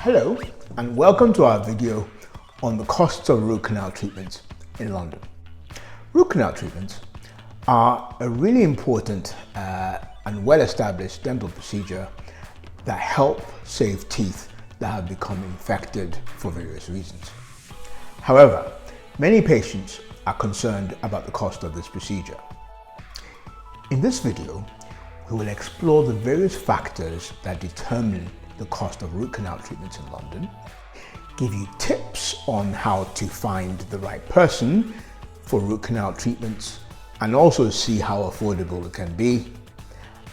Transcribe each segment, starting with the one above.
Hello and welcome to our video on the costs of root canal treatments in London. Root canal treatments are a really important and well-established dental procedure that help save teeth that have become infected for various reasons. However, many patients are concerned about the cost of this procedure. In this video, we will explore the various factors that determine the cost of root canal treatments in London, give you tips on how to find the right person for root canal treatments, and also see how affordable it can be.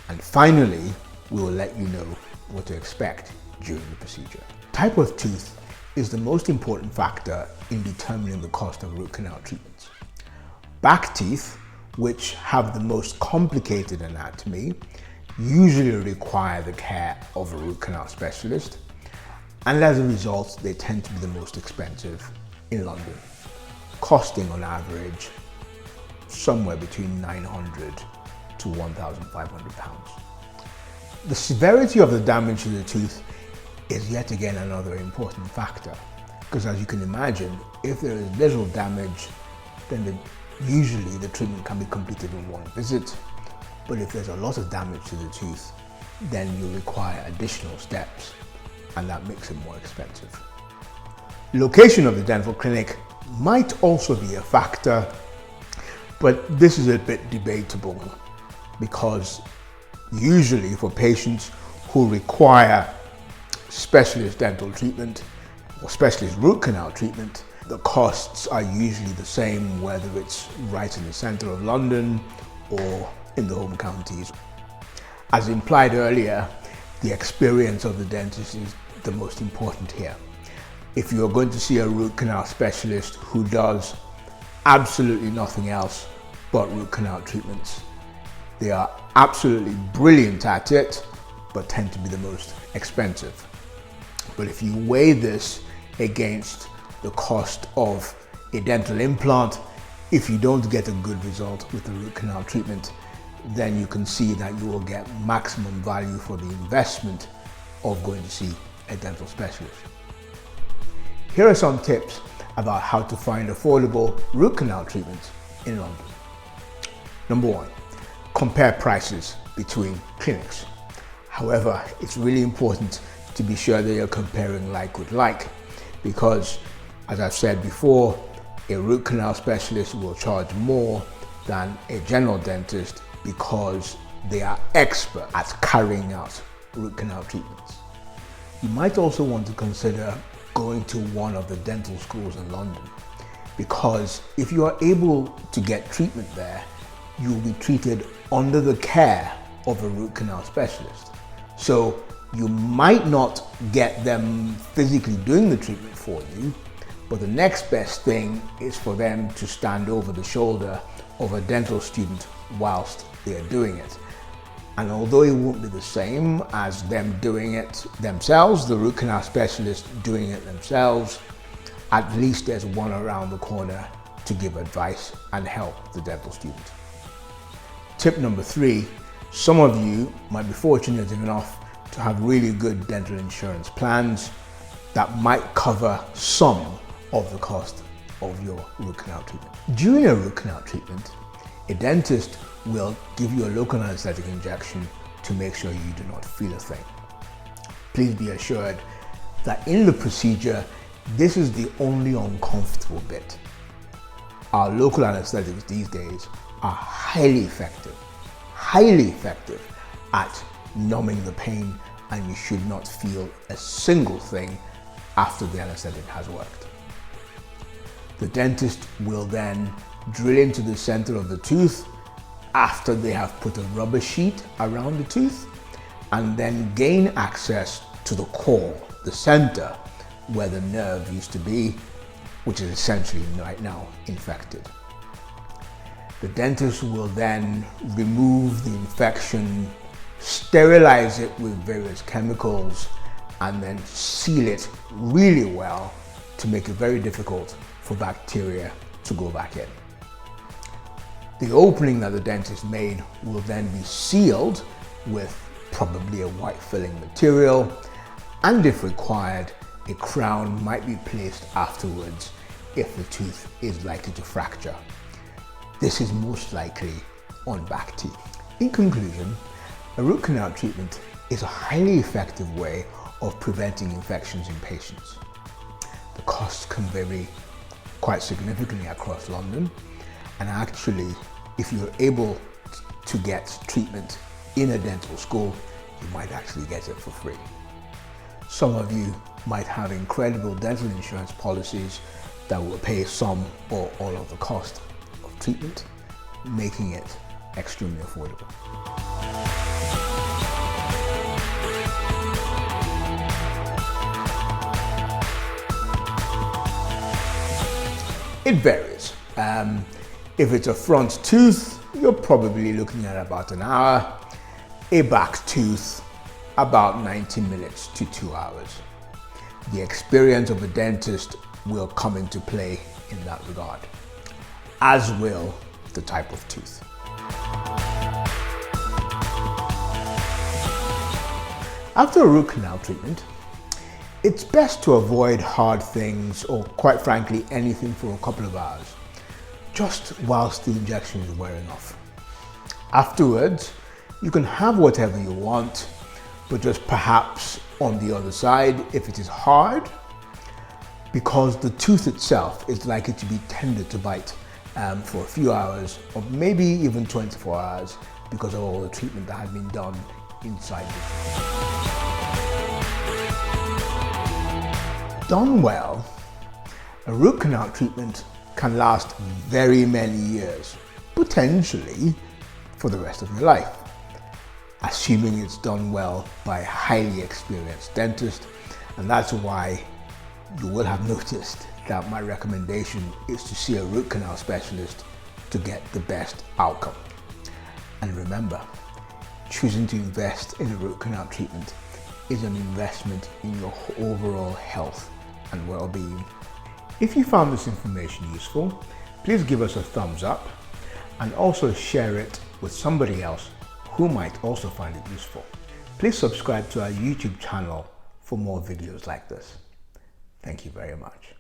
And finally, we will let you know what to expect during the procedure. Type of tooth is the most important factor in determining the cost of root canal treatments. Back teeth, which have the most complicated anatomy, usually require the care of a root canal specialist, and as a result they tend to be the most expensive in London, costing on average somewhere between 900 to 1,500 pounds. The severity of the damage to the tooth is yet again another important factor, because as you can imagine, if there is little damage, then usually the treatment can be completed in one visit. But if there's a lot of damage to the tooth, then you require additional steps, and that makes it more expensive. Location of the dental clinic might also be a factor, but this is a bit debatable, because usually for patients who require specialist dental treatment or specialist root canal treatment, the costs are usually the same, whether it's right in the center of London or in the home counties. As implied earlier, the experience of the dentist is the most important here. If you're going to see a root canal specialist who does absolutely nothing else but root canal treatments, they are absolutely brilliant at it, but tend to be the most expensive. But if you weigh this against the cost of a dental implant, if you don't get a good result with the root canal treatment, then you can see that you will get maximum value for the investment of going to see a dental specialist. Here are some tips about how to find affordable root canal treatments in London. Number one, compare prices between clinics. However, it's really important to be sure that you're comparing like with like, because as I've said before, a root canal specialist will charge more than a general dentist because they are expert at carrying out root canal treatments. You might also want to consider going to one of the dental schools in London, because if you are able to get treatment there, you will be treated under the care of a root canal specialist. So you might not get them physically doing the treatment for you, but the next best thing is for them to stand over the shoulder of a dental student whilst they are doing it. And although it won't be the same as them doing it themselves, the root canal specialist doing it themselves, at least there's one around the corner to give advice and help the dental student. Tip number three, some of you might be fortunate enough to have really good dental insurance plans that might cover some of the cost of your root canal treatment. During a root canal treatment, a dentist will give you a local anesthetic injection to make sure you do not feel a thing. Please be assured that in the procedure, this is the only uncomfortable bit. Our local anesthetics these days are highly effective at numbing the pain, and you should not feel a single thing after the anesthetic has worked. The dentist will then drill into the center of the tooth after they have put a rubber sheet around the tooth, and then gain access to the core, the center where the nerve used to be, which is essentially right now infected. The dentist will then remove the infection, sterilize it with various chemicals, and then seal it really well to make it very difficult for bacteria to go back in. The opening that the dentist made will then be sealed with probably a white filling material, and if required, a crown might be placed afterwards if the tooth is likely to fracture. This is most likely on back teeth. In conclusion, a root canal treatment is a highly effective way of preventing infections in patients. The costs can vary quite significantly across London, and actually, if you're able to get treatment in a dental school, you might actually get it for free. Some of you might have incredible dental insurance policies that will pay some or all of the cost of treatment, making it extremely affordable. It varies. If it's a front tooth, you're probably looking at about an hour. A back tooth, about 90 minutes to 2 hours. The experience of a dentist will come into play in that regard, as will the type of tooth. After a root canal treatment, it's best to avoid hard things or, quite frankly, anything for a couple of hours, just whilst the injection is wearing off. Afterwards, you can have whatever you want, but just perhaps on the other side if it is hard, because the tooth itself is likely to be tender to bite for a few hours or maybe even 24 hours because of all the treatment that has been done inside the tooth. Done well, a root canal treatment can last very many years, potentially for the rest of your life, assuming it's done well by a highly experienced dentist. And that's why you will have noticed that my recommendation is to see a root canal specialist to get the best outcome. And remember, choosing to invest in a root canal treatment is an investment in your overall health and well-being. If you found this information useful, please give us a thumbs up and also share it with somebody else who might also find it useful. Please subscribe to our YouTube channel for more videos like this. Thank you very much.